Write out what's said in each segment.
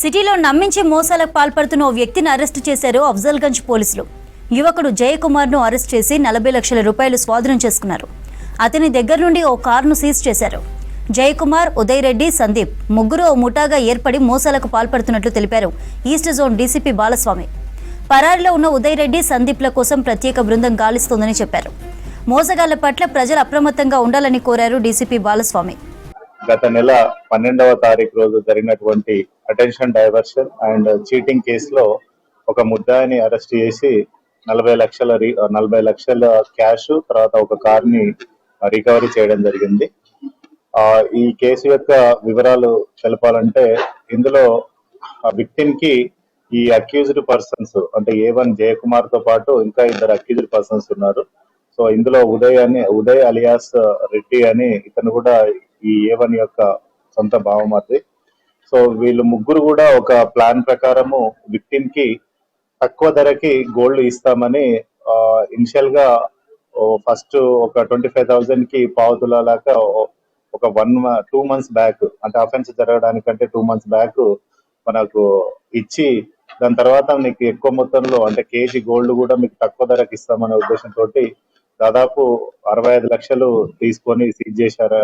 సిటీలో నమ్మించి మోసాలకు పాల్పడుతున్న ఓ వ్యక్తిని అరెస్టు చేశారు అఫ్జల్గంజ్ పోలీసులు. యువకుడు జయకుమార్ను అరెస్ట్ చేసి 40 లక్షల రూపాయలు స్వాధీనం చేసుకున్నారు. అతని దగ్గర నుండి ఓ కారును సీజ్ చేశారు. జయకుమార్, ఉదయ్ రెడ్డి, సందీప్ ముగ్గురు ఓ ముఠాగా ఏర్పడి మోసాలకు పాల్పడుతున్నట్లు తెలిపారు ఈస్ట్ జోన్ డీసీపీ బాలస్వామి. పరారిలో ఉన్న ఉదయ్ రెడ్డి, సందీప్ల కోసం ప్రత్యేక బృందం గాలిస్తోందని చెప్పారు. మోసగాళ్ల పట్ల ప్రజలు అప్రమత్తంగా ఉండాలని కోరారు డీసీపీ బాలస్వామి. గత నెల 12వ తారీఖు రోజు జరిగినటువంటి అటెన్షన్ డైవర్షన్ అండ్ చీటింగ్ కేసులో ఒక ముద్దాయిని అరెస్ట్ చేసి 40 లక్షల క్యాష్ తర్వాత ఒక కార్ ని రికవరీ చేయడం జరిగింది. ఈ కేసు యొక్క వివరాలు తెలపాలంటే ఇందులో విక్టిమ్ కి ఈ అక్యూజ్డ్ పర్సన్స్ అంటే A1 జయకుమార్ తో పాటు ఇంకా 2 అక్యూజ్డ్ పర్సన్స్ ఉన్నారు. సో ఇందులో ఉదయ్ అలియాస్ రెడ్డి అని ఇతను కూడా ఈ A1 యొక్క సొంత భావమర్ది. సో వీళ్ళు ముగ్గురు కూడా ఒక ప్లాన్ ప్రకారము విక్టిమ్ కి తక్కువ ధరకి గోల్డ్ ఇస్తామని ఇనిషియల్ గా ఫస్ట్ ఒక 25,000 కి పావుతులాగా ఒక 2 months బ్యాక్ అంటే అఫెన్స్ జరగడానికంటే 2 months బ్యాక్ మనకు ఇచ్చి దాని తర్వాత మీకు ఎక్కువ మొత్తంలో అంటే కేజీ గోల్డ్ కూడా మీకు తక్కువ ధరకి ఇస్తామనే ఉద్దేశంతో దాదాపు 65 లక్షలు తీసుకొని సీజ్ చేశారు.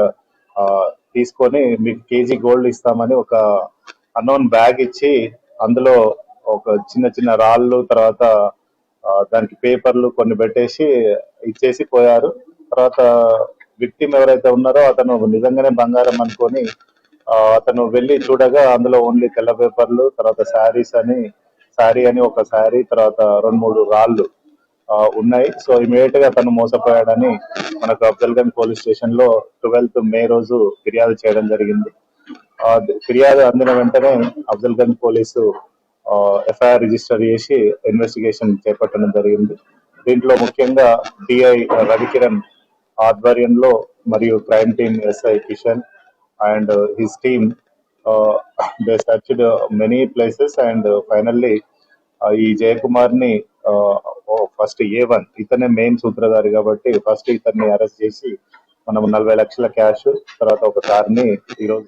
తీసుకొని మీకు కేజీ గోల్డ్ ఇస్తామని ఒక అన్నోన్ బ్యాగ్ ఇచ్చి అందులో ఒక చిన్న రాళ్ళు తర్వాత దానికి పేపర్లు కొన్ని పెట్టేసి ఇచ్చేసి పోయారు. తర్వాత విక్టిమ్ ఎవరైతే ఉన్నారో అతను నిజంగానే బంగారం అనుకొని అతను వెళ్ళి చూడగా అందులో ఓన్లీ తెల్ల పేపర్లు తర్వాత శారీ అని ఒక శారీ తర్వాత 2-3 రాళ్ళు ఉన్నాయి. సో ఇమీడియట్ గా తను మోసపోయాడని మనకు అఫ్జల్గంజ్ పోలీస్ స్టేషన్ లో 12th May రోజు ఫిర్యాదు చేయడం జరిగింది. ఫిర్యాదు అందిన వెంటనే అఫ్జల్గంజ్ పోలీసు FIR రిజిస్టర్ చేసి ఇన్వెస్టిగేషన్ చేపట్టడం జరిగింది. దీంట్లో ముఖ్యంగా DI రవికిరణ్ ఆధ్వర్యంలో మరియు crime team SI Kishan and his team they searched many places and finally ఈ జయకుమార్ ని ఫస్ట్ A1 ఇతనే మెయిన్ సూత్రధారి కాబట్టి ఫస్ట్ ఇతన్ని అరెస్ట్ చేసి మనం 40 లక్షల క్యాష్ తర్వాత ఒక కార్ ని ఈరోజు